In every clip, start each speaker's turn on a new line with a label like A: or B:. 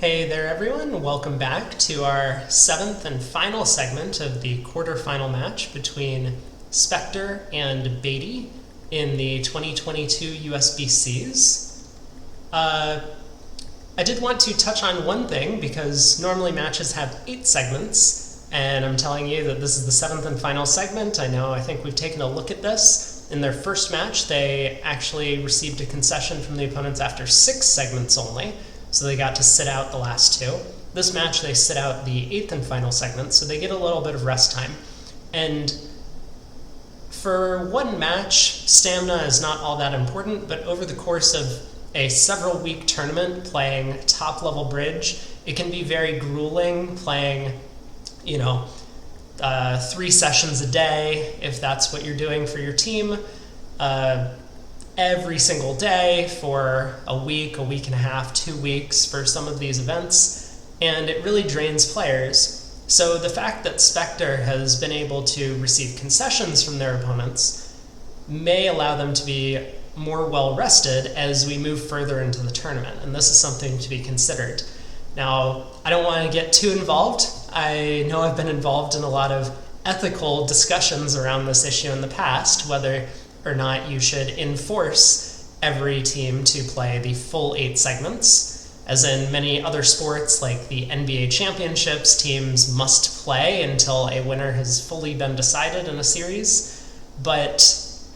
A: Hey there everyone, welcome back to our seventh and final segment of the quarterfinal match between Spector and Beatty in the 2022 USBCs. I did want to touch on one thing because normally matches have 8 segments, and I'm telling you that this is the seventh and final segment. I think we've taken a look at this. In their first match, they actually received a concession from the opponents after 6 segments only. So they got to sit out the last 2. This match, they sit out the 8th and final segment, so they get a little bit of rest time. And for one match, stamina is not all that important, but over the course of a several-week tournament playing top-level bridge, it can be very grueling playing, 3 sessions a day, if that's what you're doing for your team. Every single day for a week and a half, 2 weeks for some of these events, and it really drains players. So the fact that Spector has been able to receive concessions from their opponents may allow them to be more well-rested as we move further into the tournament, and this is something to be considered. Now, I don't want to get too involved. I know I've been involved in a lot of ethical discussions around this issue in the past, whether or not you should enforce every team to play the full 8 segments. As in many other sports like the NBA championships, teams must play until a winner has fully been decided in a series. But, so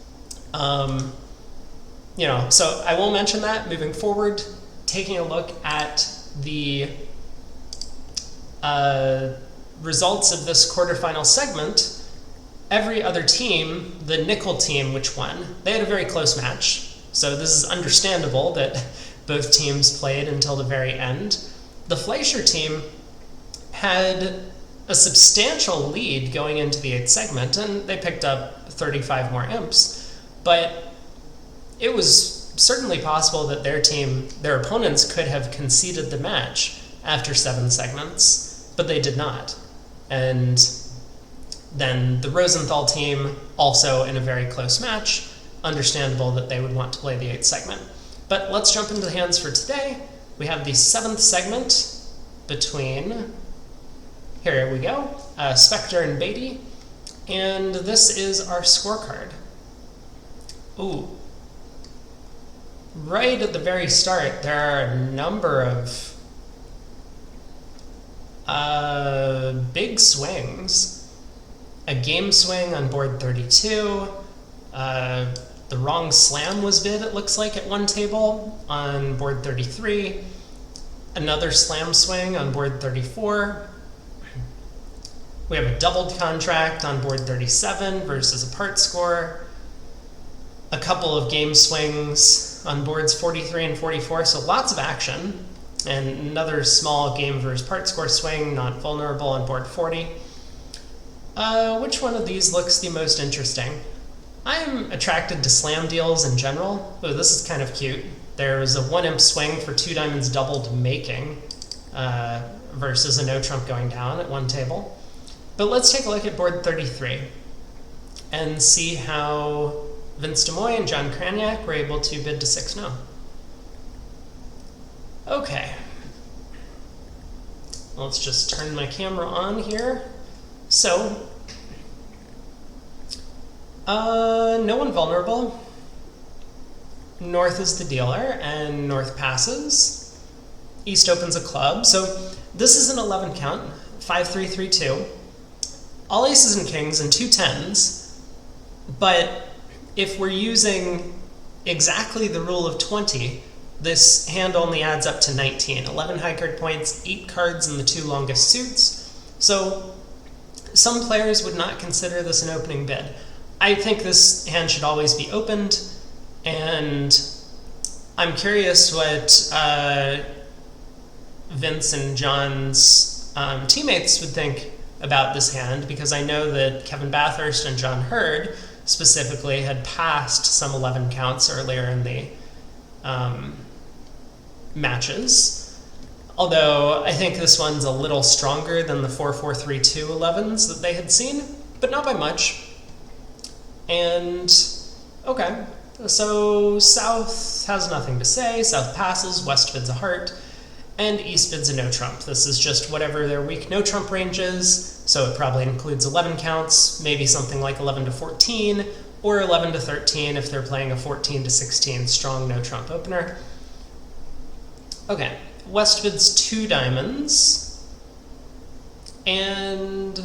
A: I will mention that moving forward, taking a look at the results of this quarterfinal segment. Every other team, the nickel team which won, they had a very close match. So this is understandable that both teams played until the very end. The Fleischer team had a substantial lead going into the 8th segment, and they picked up 35 more imps. But it was certainly possible that their opponents could have conceded the match after 7 segments, but they did not. And then the Rosenthal team, also in a very close match, understandable that they would want to play the 8th segment. But let's jump into the hands for today. We have the 7th segment between, here we go, Spector and Beatty, and this is our scorecard. Ooh. Right at the very start, there are a number of big swings. A game swing on board 32. The wrong slam was bid, it looks like, at one table on board 33. Another slam swing on board 34. We have a doubled contract on board 37 versus a part score. A couple of game swings on boards 43 and 44, so lots of action. And another small game versus part score swing, not vulnerable, on board 40. Which one of these looks the most interesting? I'm attracted to slam deals in general. Oh, this is kind of cute. There's a 1 imp swing for 2 diamonds doubled making versus a no trump going down at one table. But let's take a look at board 33 and see how Vince DeMoy and John Kraniak were able to bid to 6-0. Okay. Let's just turn my camera on here. So, no one vulnerable. North is the dealer, and North passes. East opens a club. So this is an 11 count, 5-3-3-2. All aces and kings and 2 10s. But if we're using exactly the rule of 20, this hand only adds up to 19. 11 high card points, 8 cards in the 2 longest suits. So some players would not consider this an opening bid. I think this hand should always be opened, and I'm curious what Vince and John's teammates would think about this hand, because I know that Kevin Bathurst and John Hurd specifically had passed some 11 counts earlier in the matches. Although I think this one's a little stronger than the 4-4-3-2 11s that they had seen, but not by much. And, okay, so South has nothing to say. South passes, West bids a heart. and East bids a no trump. This is just whatever their weak no trump range is, so it probably includes 11 counts, maybe something like 11 to 14, or 11 to 13 if they're playing a 14 to 16 strong no trump opener. Okay, West bids 2 diamonds, and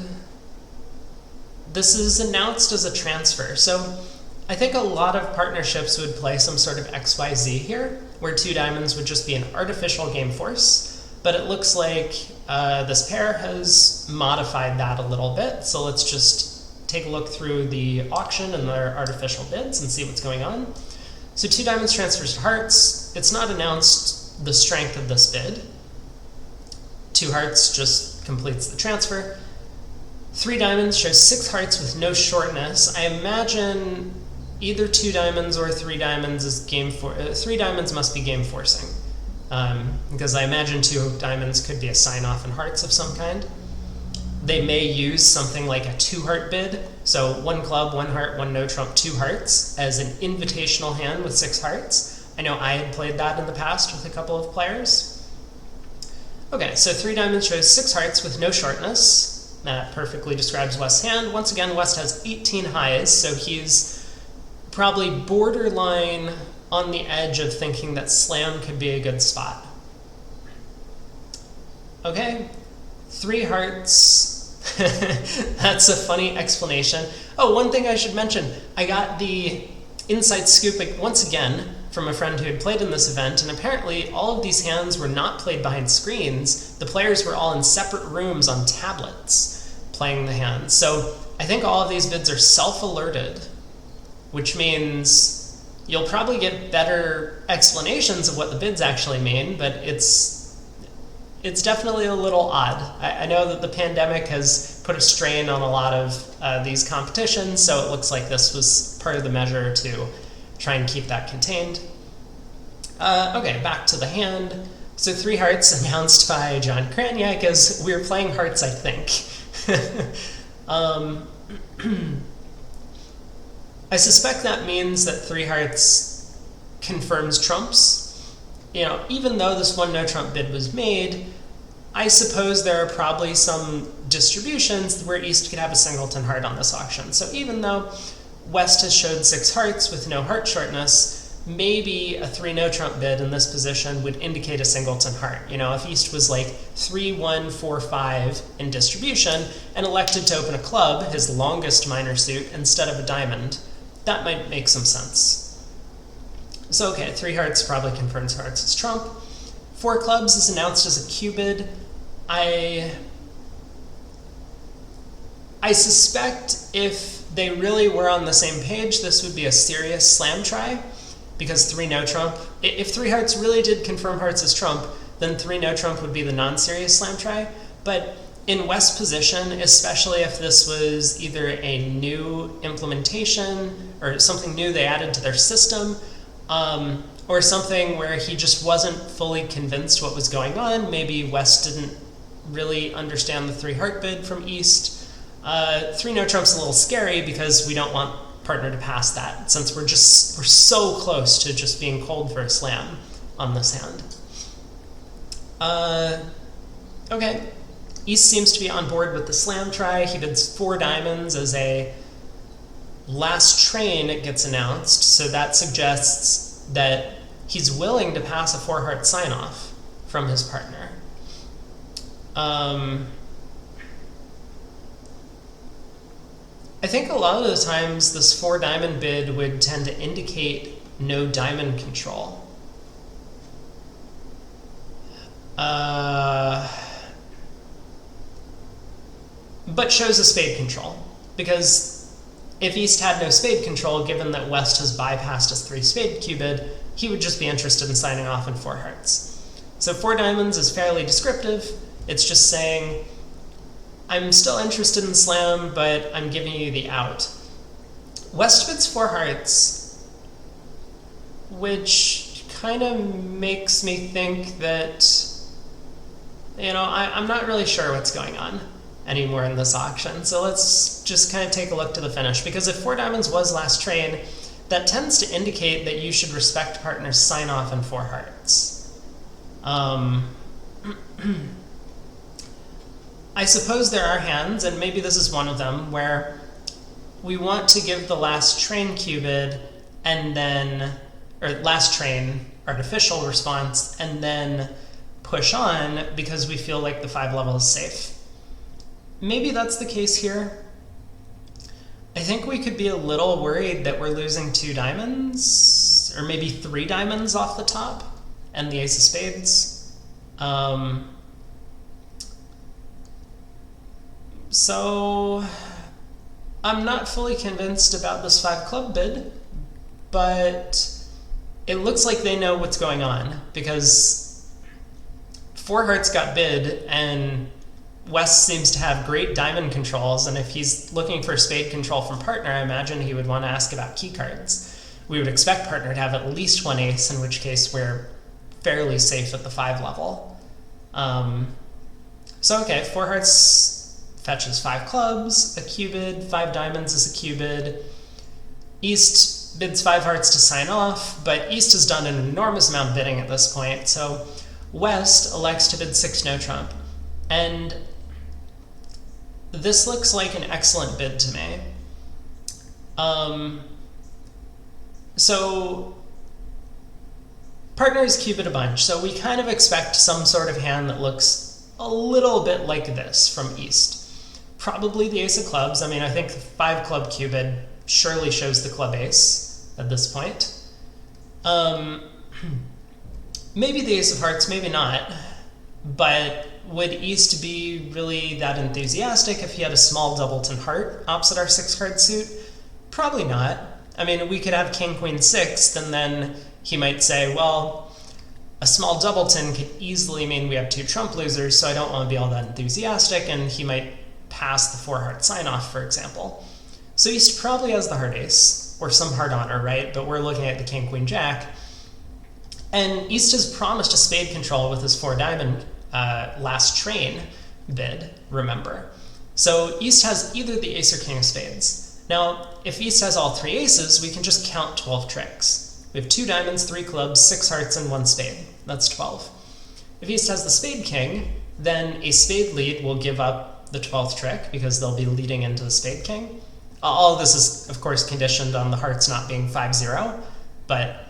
A: this is announced as a transfer. So I think a lot of partnerships would play some sort of XYZ here, where 2 diamonds would just be an artificial game force, but it looks like this pair has modified that a little bit. So let's just take a look through the auction and their artificial bids and see what's going on. So 2 diamonds transfers to hearts. It's not announced the strength of this bid. 2 hearts just completes the transfer. 3 diamonds shows 6 hearts with no shortness. I imagine either 2 diamonds or 3 diamonds is 3 diamonds must be game forcing, because I imagine 2 diamonds could be a sign off in hearts of some kind. They may use something like a 2 heart bid, so 1 club, 1 heart, 1 no trump, 2 hearts as an invitational hand with 6 hearts. I know I had played that in the past with a couple of players. Okay, so 3 diamonds shows 6 hearts with no shortness. That perfectly describes West's hand. Once again, West has 18 highs, so he's probably borderline on the edge of thinking that slam could be a good spot. Okay, 3 hearts. That's a funny explanation. Oh, one thing I should mention, I got the inside scoop once again from a friend who had played in this event, and apparently all of these hands were not played behind screens. The players were all in separate rooms on tablets playing the hands. So I think all of these bids are self-alerted, which means you'll probably get better explanations of what the bids actually mean, but it's definitely a little odd. I know that the pandemic has put a strain on a lot of these competitions, so it looks like this was part of the measure to try and keep that contained. Okay, back to the hand. So 3 hearts announced by John Kraniak as we're playing hearts, I think. I suspect that means that 3 hearts confirms trumps. You know, even though this 1 no trump bid was made, I suppose there are probably some distributions where East could have a singleton heart on this auction. So even though West has showed 6 hearts with no heart shortness, maybe a 3 no trump bid in this position would indicate a singleton heart. You know, if East was like 3, 1, 4, 5 in distribution and elected to open a club, his longest minor suit, instead of a diamond, that might make some sense. So okay, 3 hearts probably confirms hearts as trump. 4 clubs is announced as a Q bid. I suspect if they really were on the same page, this would be a serious slam try, because 3 no trump, if 3 hearts really did confirm hearts as trump, then 3 no trump would be the non-serious slam try. But in West's position, especially if this was either a new implementation or something new they added to their system, or something where he just wasn't fully convinced what was going on, maybe West didn't really understand the 3 heart bid from East, 3 no trump's a little scary because we don't want partner to pass that, since we're so close to just being cold for a slam on this hand. Okay, East seems to be on board with the slam try. He bids 4 diamonds as a last train, it gets announced, so that suggests that he's willing to pass a 4 heart sign off from his partner. I think a lot of the times this 4 diamond bid would tend to indicate no diamond control. But shows a spade control, because if East had no spade control, given that West has bypassed his 3 spade Q bid, he would just be interested in signing off in 4 hearts. So 4 diamonds is fairly descriptive. It's just saying, I'm still interested in slam, but I'm giving you the out. West bids 4 hearts, which kind of makes me think that, you know, I'm not really sure what's going on anymore in this auction. So let's just kind of take a look to the finish, because if 4 diamonds was last train, that tends to indicate that you should respect partner's sign off in 4 hearts. I suppose there are hands, and maybe this is one of them, where we want to give the last train qubit and then, or last train artificial response, and then push on because we feel like the 5 level is safe. Maybe that's the case here. I think we could be a little worried that we're losing 2 diamonds, or maybe 3 diamonds off the top, and the ace of spades. So I'm not fully convinced about this 5 club bid, but it looks like they know what's going on, because 4 hearts got bid, and West seems to have great diamond controls, and if he's looking for spade control from partner, I imagine he would want to ask about key cards. We would expect partner to have at least 1 ace, in which case we're fairly safe at the 5 level. So okay, 4 hearts fetches 5 clubs, a cubid, 5 diamonds is a cubid. East bids 5 hearts to sign off, but East has done an enormous amount of bidding at this point, so West elects to bid 6 no trump. And this looks like an excellent bid to me. So partner is cubid a bunch, so we kind of expect some sort of hand that looks a little bit like this from East. Probably the ace of clubs. I mean, I think the 5 club cubid surely shows the club ace at this point. Maybe the ace of hearts, maybe not. But would East be really that enthusiastic if he had a small doubleton heart opposite our 6 card suit? Probably not. I mean, we could have king queen 6th, and then he might say, well, a small doubleton could easily mean we have 2 trump losers, so I don't want to be all that enthusiastic, and he might pass the 4 heart sign off, for example. So East probably has the heart ace, or some heart honor, right? But we're looking at the king queen jack. And East has promised a spade control with his 4 diamond last train bid, remember. So East has either the ace or king of spades. Now, if East has all 3 aces, we can just count 12 tricks. We have 2 diamonds, 3 clubs, 6 hearts, and 1 spade. That's 12. If East has the spade king, then a spade lead will give up the 12th trick because they'll be leading into the spade king. All of this is, of course, conditioned on the hearts not being 5-0, but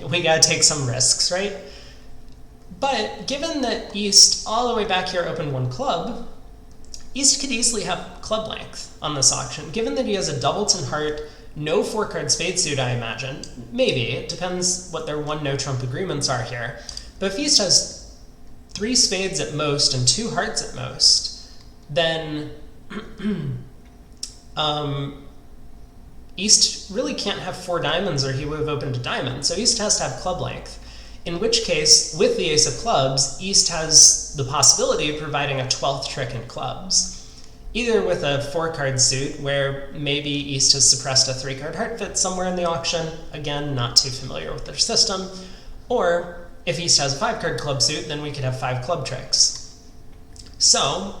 A: we gotta take some risks, right? But given that East all the way back here opened 1 club, East could easily have club length on this auction. Given that he has a doubleton heart, no 4 card spade suit, I imagine. Maybe, it depends what their 1 no trump agreements are here. But if East has 3 spades at most and 2 hearts at most, then East really can't have 4 diamonds or he would have opened a diamond. So East has to have club length. In which case, with the ace of clubs, East has the possibility of providing a 12th trick in clubs. Either with a 4 card suit, where maybe East has suppressed a 3 card heart fit somewhere in the auction, again, not too familiar with their system, or if East has a 5 card club suit, then we could have 5 club tricks. So,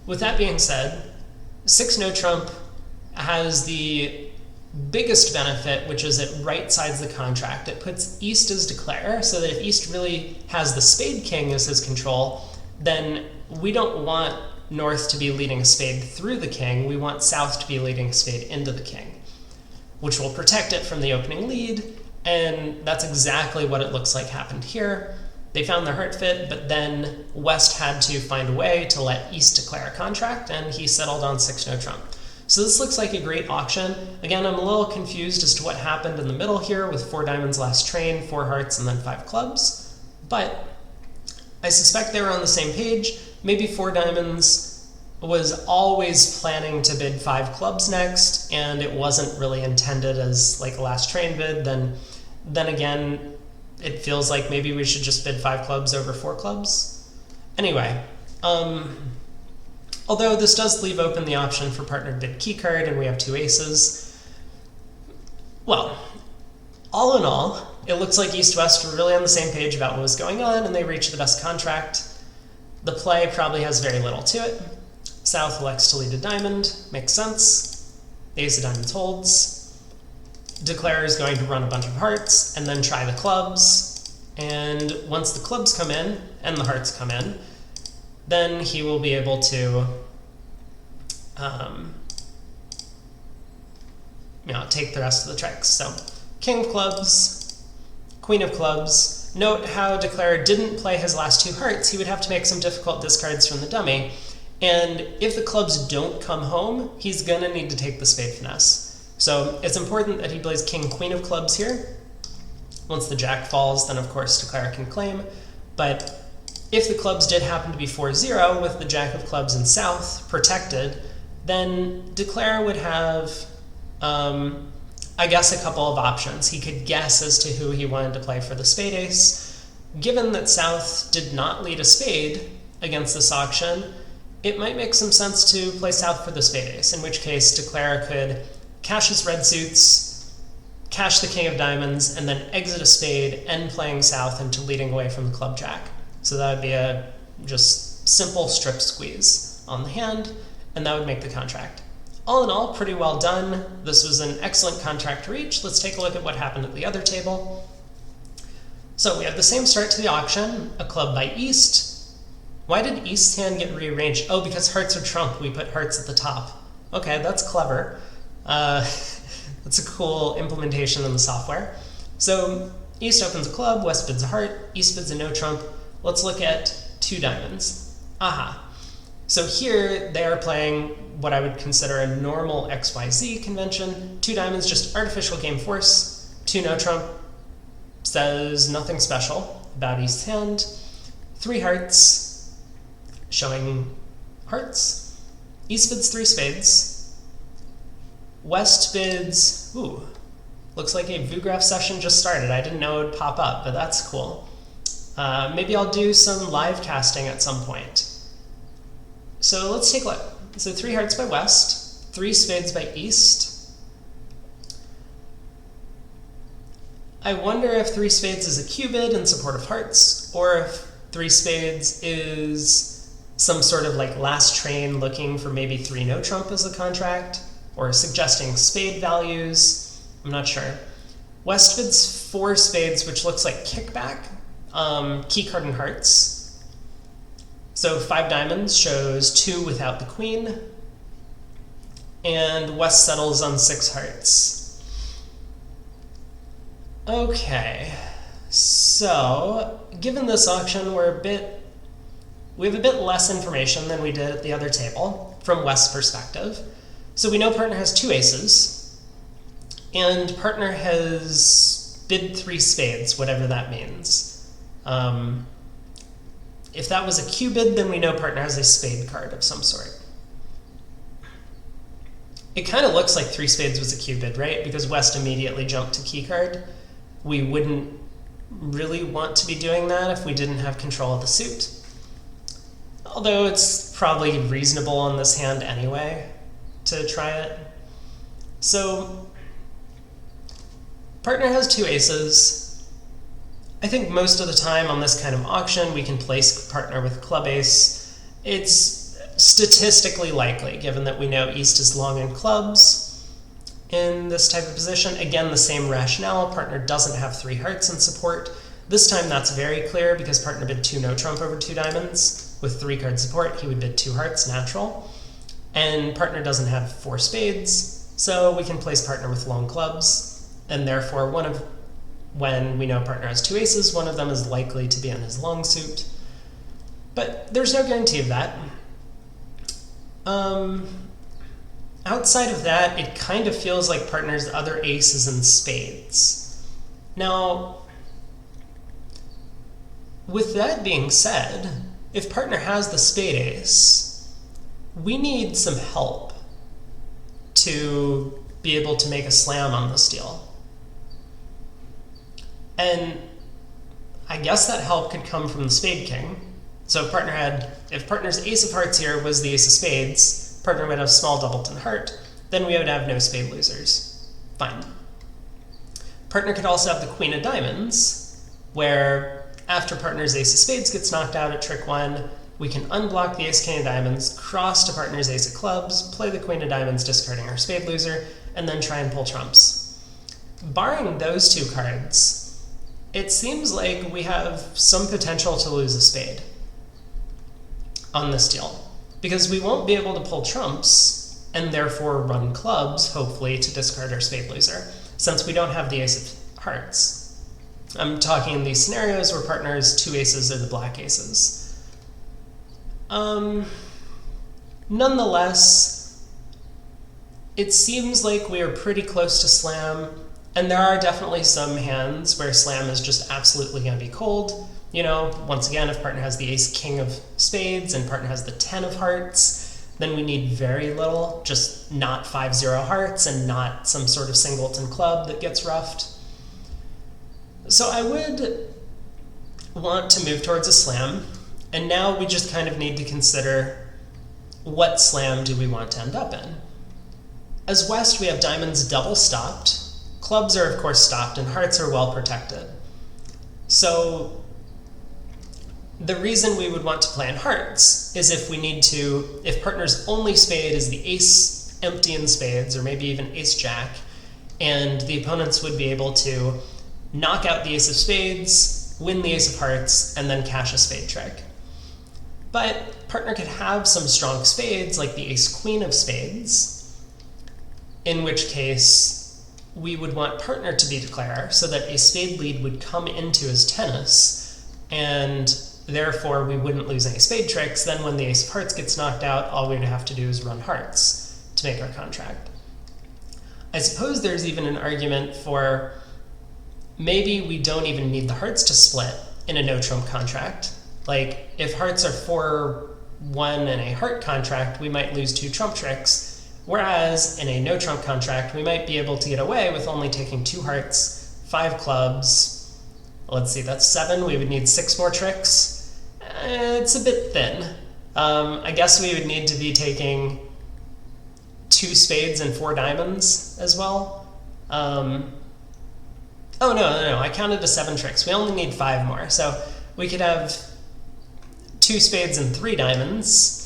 A: with that being said, 6 no trump has the biggest benefit, which is it right-sides the contract. It puts East as declare, so that if East really has the spade king as his control, then we don't want North to be leading a spade through the king, we want South to be leading a spade into the king, which will protect it from the opening lead, and that's exactly what it looks like happened here. They found their heart fit, but then West had to find a way to let East declare a contract, and he settled on 6 no trump. So this looks like a great auction. Again, I'm a little confused as to what happened in the middle here with 4 diamonds last train, 4 hearts, and then 5 clubs. But I suspect they were on the same page. Maybe 4 diamonds was always planning to bid 5 clubs next, and it wasn't really intended as like a last train bid. Then again, it feels like maybe we should just bid 5 clubs over 4 clubs. Anyway, although this does leave open the option for partner to bid key card, and we have 2 aces. Well, all in all, it looks like East-West were really on the same page about what was going on, and they reached the best contract. The play probably has very little to it. South elects to lead a diamond, makes sense. The ace of diamonds holds. Declare is going to run a bunch of hearts, and then try the clubs. And once the clubs come in, and the hearts come in, then he will be able to take the rest of the tricks. So king of clubs, queen of clubs. Note how Declarer didn't play his last two hearts. He would have to make some difficult discards from the dummy. And if the clubs don't come home, he's going to need to take the spade finesse. So it's important that he plays king, queen of clubs here. Once the jack falls, then of course Declarer can claim. But if the clubs did happen to be 4-0 with the jack of clubs in south protected, then Declarer would have, I guess, a couple of options. He could guess as to who he wanted to play for the spade ace. Given that south did not lead a spade against this auction, it might make some sense to play south for the spade ace, in which case Declarer could cash his red suits, cash the king of diamonds, and then exit a spade, end playing south into leading away from the club jack. So that would be a just simple strip squeeze on the hand, and that would make the contract. All in all, pretty well done. This was an excellent contract to reach. Let's take a look at what happened at the other table. So we have the same start to the auction, a club by East. Why did East's hand get rearranged? Oh, because hearts are trump, we put hearts at the top. Okay, that's clever. That's a cool implementation in the software. So East opens a club, West bids a heart, East bids a no trump. Let's look at two diamonds. Aha. So here they are playing what I would consider a normal XYZ convention. Two diamonds, just artificial game force. Two no trump says nothing special about East's hand. Three hearts, showing hearts. East bids three spades. West bids, ooh, looks like a VuGraph session just started. I didn't know it would pop up, but that's cool. Maybe I'll do some live casting at some point. So let's take a look. So three hearts by West, three spades by East. I wonder if three spades is a Q-bid in support of hearts, or if three spades is some sort of like last train looking for maybe three no trump as a contract, or suggesting spade values. I'm not sure. West bids four spades, which looks like kickback, key card and hearts. So five diamonds shows two without the queen, and West settles on six hearts. Okay, so given this auction, we have a bit less information than we did at the other table from West's perspective. So we know partner has two aces, and partner has bid three spades, whatever that means. If that was a Q bid, then we know partner has a spade card of some sort. It kind of looks like three spades was a Q bid, right? Because West immediately jumped to key card. We wouldn't really want to be doing that if we didn't have control of the suit. Although it's probably reasonable on this hand anyway to try it. So partner has two aces. I think most of the time on this kind of auction we can place partner with club ace. It's statistically likely, given that we know East is long in clubs in this type of position. Again, the same rationale, partner doesn't have three hearts in support. This time that's very clear because partner bid two no trump over two diamonds. With three card support, he would bid two hearts, natural. And partner doesn't have four spades, so we can place partner with long clubs, and therefore when we know partner has two aces, one of them is likely to be in his long suit. But there's no guarantee of that. Outside of that, it kind of feels like partner's other aces and spades. Now, with that being said, if partner has the spade ace, we need some help to be able to make a slam on this deal. And I guess that help could come from the spade king. So if partner's ace of hearts here was the ace of spades, partner would have small doubleton heart, then we would have no spade losers. Fine. Partner could also have the queen of diamonds, where after partner's ace of spades gets knocked out at trick one, we can unblock the ace king of diamonds, cross to partner's ace of clubs, play the queen of diamonds, discarding our spade loser, and then try and pull trumps. Barring those two cards, it seems like we have some potential to lose a spade. on this deal, because we won't be able to pull trumps and therefore run clubs, hopefully, to discard our spade loser, since we don't have the ace of hearts. I'm talking in these scenarios where partners 2 aces are the black aces. Nonetheless, it seems like we are pretty close to slam, and there are definitely some hands where slam is just absolutely going to be cold. You know, once again, if partner has the ace-king of spades and partner has the 10 of hearts, then we need very little, just not 5-0 hearts and not some sort of singleton club that gets roughed. So I would want to move towards a slam, and now we just kind of need to consider what slam do we want to end up in. As West, we have diamonds double stopped, clubs are of course stopped, and hearts are well protected. So the reason we would want to play in hearts is if partner's only spade is the ace empty in spades, or maybe even ace-jack, and the opponents would be able to knock out the ace of spades, win the ace of hearts, and then cash a spade trick. But partner could have some strong spades, like the ace-queen of spades, in which case we would want partner to be declare so that a spade lead would come into his tennis, and therefore we wouldn't lose any spade tricks. Then when the ace of hearts gets knocked out, all we would have to do is run hearts to make our contract. I suppose there's even an argument for maybe we don't even need the hearts to split in a no-trump contract. Like, if hearts are 4-1 in a heart contract, we might lose 2 trump tricks, whereas in a no-trump contract, we might be able to get away with only taking 2 hearts, 5 clubs. Let's see, that's 7. We would need 6 more tricks. It's a bit thin. I guess we would need to be taking 2 spades and 4 diamonds as well. Oh, no, I counted to 7 tricks. We only need 5 more. So we could have 2 spades and 3 diamonds.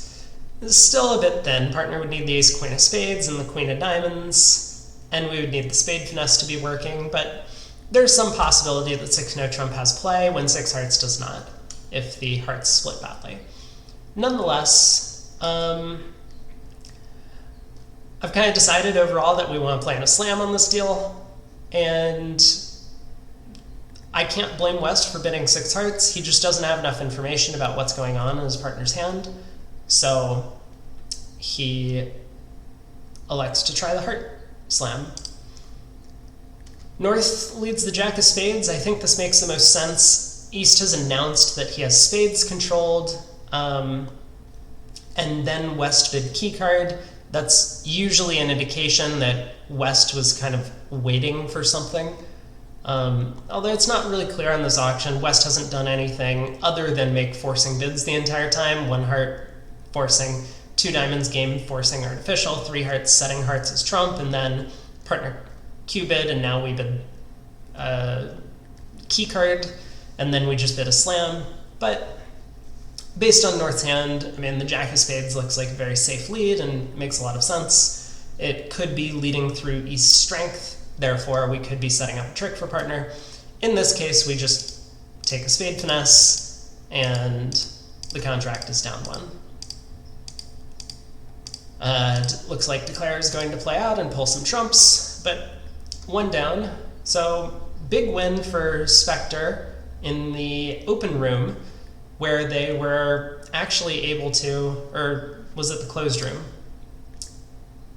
A: It's still a bit thin. Partner would need the ace-queen of spades and the queen of diamonds, and we would need the spade finesse to be working, but there's some possibility that 6 no-trump has play when 6 hearts does not, if the hearts split badly. Nonetheless, I've kind of decided overall that we want to play in a slam on this deal, and I can't blame West for bidding 6 hearts. He just doesn't have enough information about what's going on in his partner's hand, so he elects to try the heart slam. North leads the jack of spades. I think this makes the most sense. East has announced that he has spades controlled, and then West bid key card. That's usually an indication that West was kind of waiting for something. Although it's not really clear on this auction, West hasn't done anything other than make forcing bids the entire time. 1 heart forcing, 2 diamonds game forcing artificial, 3 hearts setting hearts as trump, and then partner Q bid, and now we bid key card, and then we just bid a slam. But based on North's hand, I mean, the jack of spades looks like a very safe lead and makes a lot of sense. It could be leading through East's strength. Therefore, we could be setting up a trick for partner. In this case, we just take a spade finesse, and the contract is down 1. It looks like declare is going to play out and pull some trumps, but 1 down. So big win for Spector in the open room, where they were actually able to, or was it the closed room?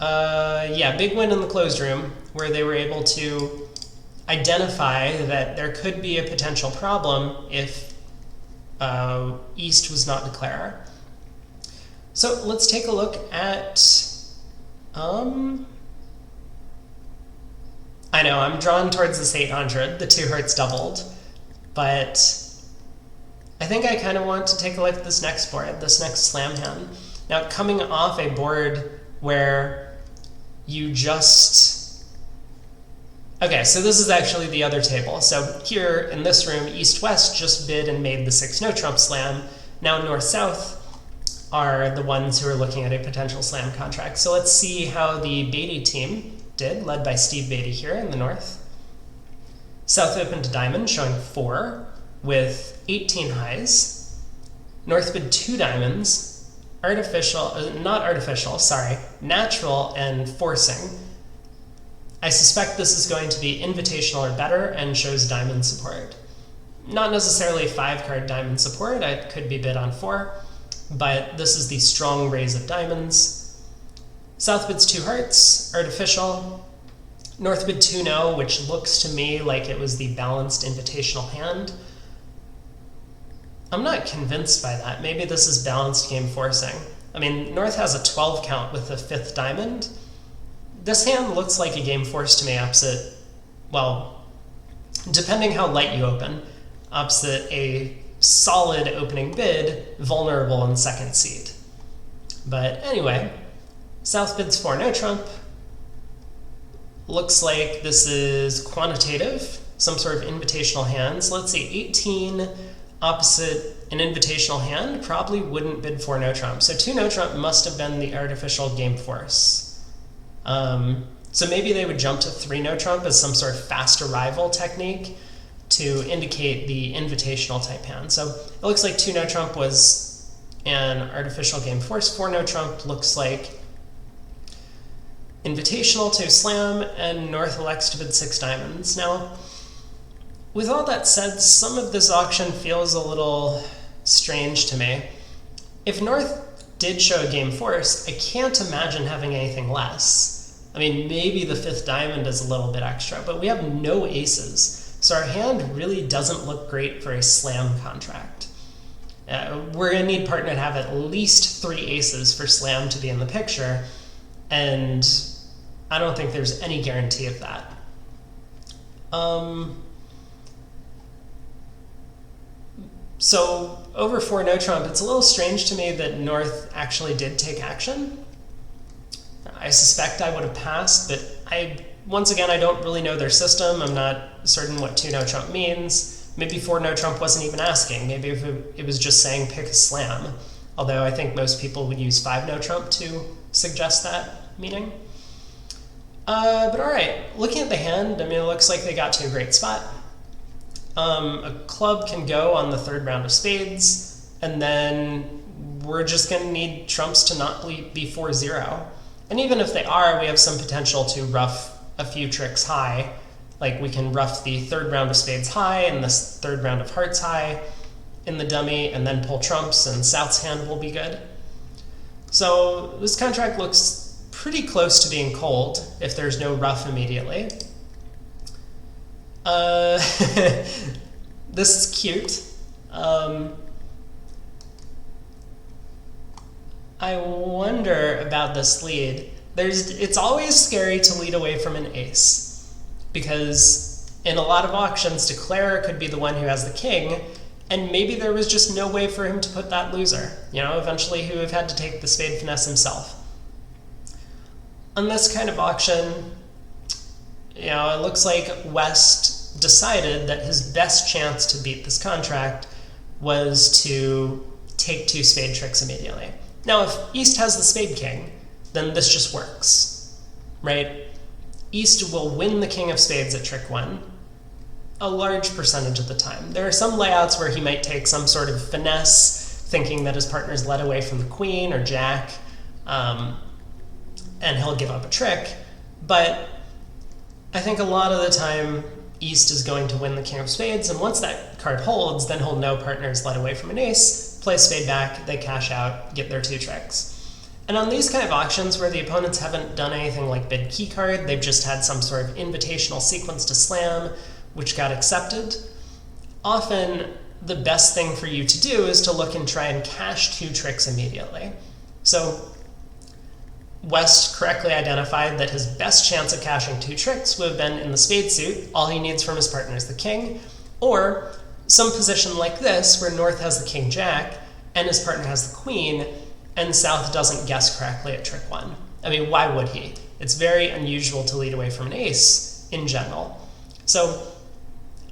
A: Yeah, big win in the closed room, where they were able to identify that there could be a potential problem if East was not declarer. So let's take a look at, I know, I'm drawn towards this 800, the 2 hearts doubled, but I think I kind of want to take a look at this next board, this next slam hand. Now, coming off a board where you just... Okay, so this is actually the other table. So here in this room, East-West just bid and made the 6 no-trump slam. Now North-South are the ones who are looking at a potential slam contract. So let's see how the Beatty team did, led by Steve Beatty here in the North. South opened to diamond, showing 4 with 18 highs. North bid 2 diamonds natural and forcing. I suspect this is going to be invitational or better and shows diamond support. Not necessarily 5-card diamond support, it could be bid on 4, but this is the strong raise of diamonds. South bids 2 hearts, artificial. North bid 2 no, which looks to me like it was the balanced invitational hand. I'm not convinced by that. Maybe this is balanced game forcing. I mean, North has a 12 count with the 5th diamond. This hand looks like a game force to me opposite, well, depending how light you open, opposite a solid opening bid, vulnerable in second seed. But anyway, South bids 4 no trump. Looks like this is quantitative, some sort of invitational hand. So let's see, 18 opposite an invitational hand probably wouldn't bid 4 no trump. So 2 no trump must have been the artificial game force. So maybe they would jump to 3 no trump as some sort of fast arrival technique to indicate the invitational type hand. So it looks like 2 no trump was an artificial game force. 4 no trump looks like invitational to slam, and North elects to bid 6 diamonds. Now, with all that said, some of this auction feels a little strange to me. If North did show a game force, I can't imagine having anything less. I mean, maybe the 5th diamond is a little bit extra, but we have no aces, so our hand really doesn't look great for a slam contract. We're going to need partner to have at least 3 aces for slam to be in the picture, and I don't think there's any guarantee of that. So over 4 no trump, it's a little strange to me that North actually did take action. I suspect I would have passed, but once again, I don't really know their system. I'm not certain what 2 no trump means. Maybe 4 no trump wasn't even asking. Maybe if it was just saying pick a slam, although I think most people would use 5 no trump to suggest that meaning. But all right, looking at the hand, I mean, it looks like they got to a great spot. A club can go on the 3rd round of spades, and then we're just going to need trumps to not be 4-0. And even if they are, we have some potential to rough a few tricks high. Like we can rough the 3rd round of spades high and the 3rd round of hearts high in the dummy, and then pull trumps, and South's hand will be good. So this contract looks pretty close to being cold if there's no rough immediately. This is cute. I wonder about this lead. It's always scary to lead away from an ace, because in a lot of auctions, declarer could be the one who has the king, and maybe there was just no way for him to put that loser. You know, eventually he would have had to take the spade finesse himself. On this kind of auction, you know, it looks like West decided that his best chance to beat this contract was to take 2 spade tricks immediately. Now, if East has the spade king, then this just works, right? East will win the king of spades at trick 1 a large percentage of the time. There are some layouts where he might take some sort of finesse, thinking that his partner's led away from the queen or jack, and he'll give up a trick. But I think a lot of the time, East is going to win the king of spades, and once that card holds, then he'll know partner's led away from an ace, play spade back, they cash out, get their 2 tricks. And on these kind of auctions where the opponents haven't done anything like bid key card, they've just had some sort of invitational sequence to slam, which got accepted, often the best thing for you to do is to look and try and cash 2 tricks immediately. So West correctly identified that his best chance of cashing 2 tricks would have been in the spade suit. All he needs from his partner is the king, or some position like this where North has the king jack and his partner has the queen, and South doesn't guess correctly at trick 1. I mean, why would he? It's very unusual to lead away from an ace in general. So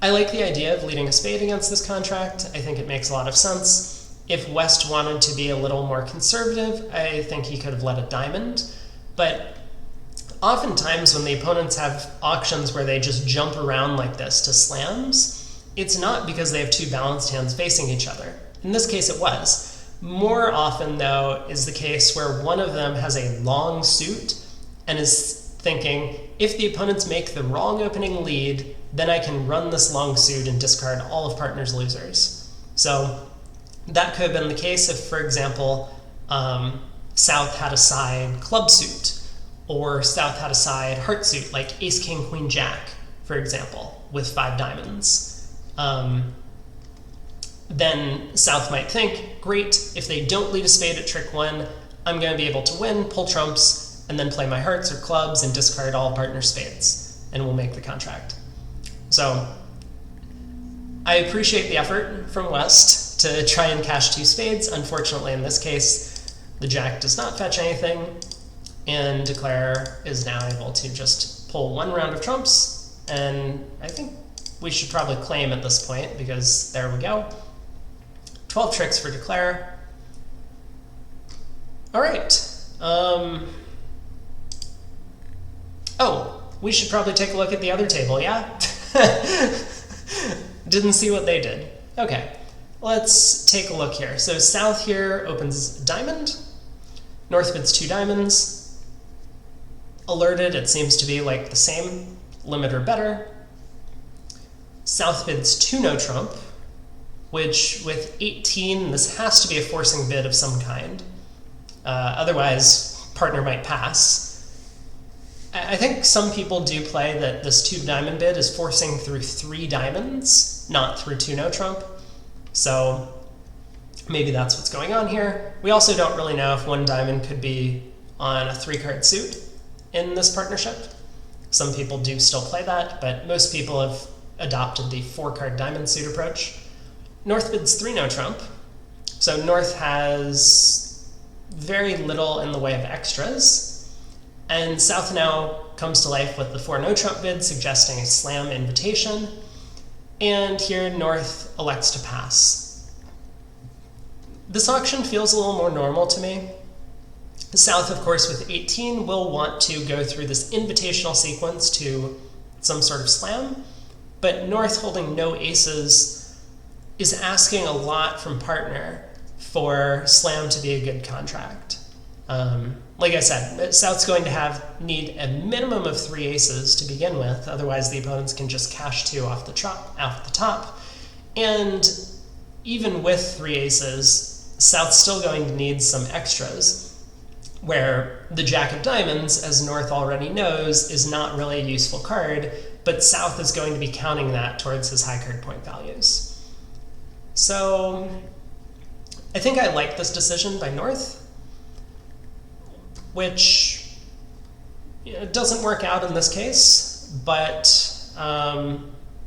A: I like the idea of leading a spade against this contract. I think it makes a lot of sense. If West wanted to be a little more conservative, I think he could have led a diamond. But oftentimes when the opponents have auctions where they just jump around like this to slams, it's not because they have 2 balanced hands facing each other. In this case it was. More often, though, is the case where one of them has a long suit and is thinking, if the opponents make the wrong opening lead, then I can run this long suit and discard all of partner's losers. So that could have been the case if, for example, South had a side club suit, or South had a side heart suit, like ace, king, queen, jack, for example, with 5 diamonds. Then South might think, great, if they don't lead a spade at trick 1, I'm going to be able to win, pull trumps, and then play my hearts or clubs and discard all partner spades, and we'll make the contract. So I appreciate the effort from West to try and cash 2 spades. Unfortunately, in this case, the jack does not fetch anything, and Declare is now able to just pull 1 round of trumps, and I think we should probably claim at this point, because there we go. 12 tricks for Declare. All right. Oh, we should probably take a look at the other table, yeah? Didn't see what they did. Okay, let's take a look here. So South here opens diamond. North bids 2 diamonds. Alerted, it seems to be like the same, limit or better. South bids 2 no trump, which with 18, this has to be a forcing bid of some kind. Otherwise, partner might pass. I think some people do play that this 2 diamond bid is forcing through 3 diamonds, not through 2 no trump. So maybe that's what's going on here. We also don't really know if 1 diamond could be on a 3-card suit in this partnership. Some people do still play that, but most people have adopted the 4-card diamond suit approach. North bids 3 no trump. So North has very little in the way of extras. And South now comes to life with the 4 no trump bid, suggesting a slam invitation. And here North elects to pass. This auction feels a little more normal to me. South, of course, with 18, will want to go through this invitational sequence to some sort of slam. But North, holding no aces, is asking a lot from partner for slam to be a good contract. Like I said, South's going to need a minimum of 3 aces to begin with, otherwise the opponents can just cash 2 off the top. And even with 3 aces, South's still going to need some extras, where the jack of diamonds, as North already knows, is not really a useful card, but South is going to be counting that towards his high card point values. So I think I like this decision by North, which doesn't work out in this case, but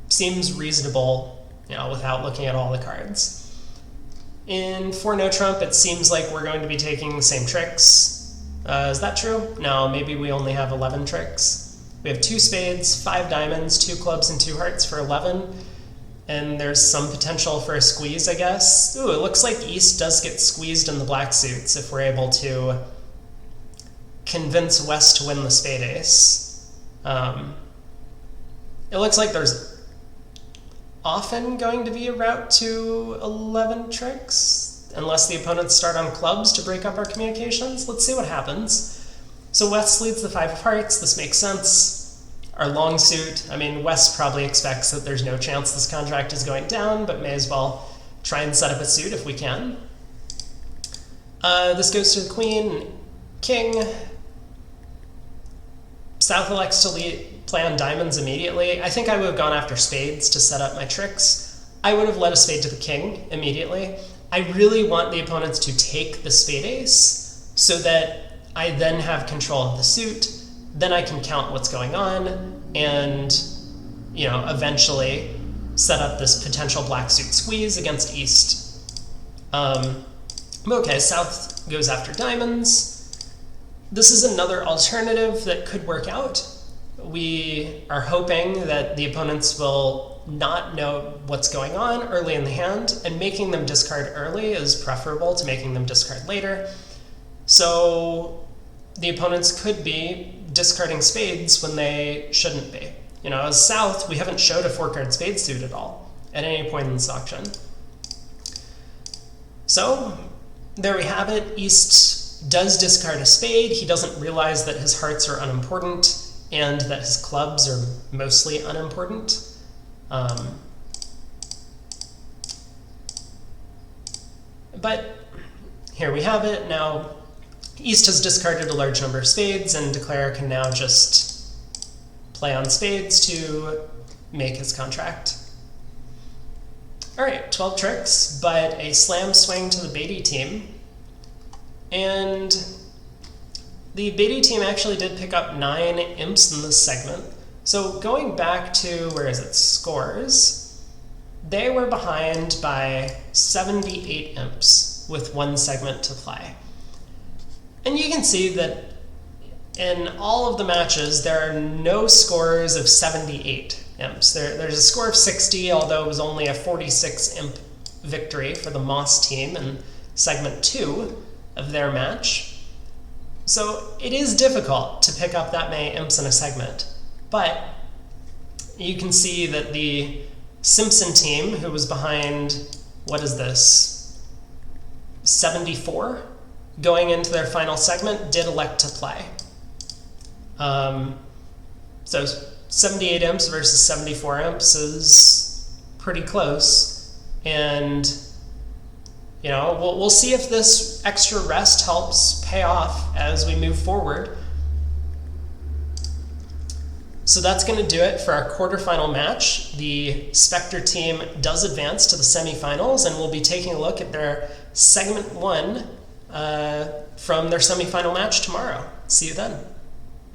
A: seems reasonable, without looking at all the cards. In 4 no trump, it seems like we're going to be taking the same tricks. Is that true? No, maybe we only have 11 tricks. We have 2 spades, 5 diamonds, 2 clubs, and 2 hearts for 11. And there's some potential for a squeeze, I guess. Ooh, it looks like East does get squeezed in the black suits if we're able to convince West to win the spade ace. It looks like there's often going to be a route to 11 tricks, unless the opponents start on clubs to break up our communications. Let's see what happens. So West leads the 5 of hearts. This makes sense. Our long suit, West probably expects that there's no chance this contract is going down, but may as well try and set up a suit if we can. This goes to the queen, king. South elects to play on diamonds immediately. I think I would have gone after spades to set up my tricks. I would have led a spade to the king immediately. I really want the opponents to take the spade ace so that I then have control of the suit. Then I can count what's going on and, eventually set up this potential black suit squeeze against East. Okay, South goes after diamonds. This is another alternative that could work out. We are hoping that the opponents will not know what's going on early in the hand, and making them discard early is preferable to making them discard later. So the opponents could be discarding spades when they shouldn't be. As South, we haven't showed a 4-card spade suit at all at any point in this auction. So there we have it. East does discard a spade. He doesn't realize that his hearts are unimportant and that his clubs are mostly unimportant. But here we have it. Now East has discarded a large number of spades, and Declare can now just play on spades to make his contract. All right, 12 tricks, but a slam swing to the Beatty team. And the Beatty team actually did pick up 9 imps in this segment. So going back to, where is it, scores, they were behind by 78 imps with 1 segment to play. And you can see that in all of the matches, there are no scores of 78 imps. There's a score of 60, although it was only a 46 imp victory for the Moss team in segment 2 of their match. So it is difficult to pick up that many imps in a segment, but you can see that the Simpson team, who was behind, what is this, 74? Going into their final segment, did elect to play. So 78 imps versus 74 imps is pretty close, and we'll see if this extra rest helps pay off as we move forward. So that's going to do it for our quarterfinal match. The Spector team does advance to the semifinals, and we'll be taking a look at their segment 1 from their semifinal match tomorrow. See you then.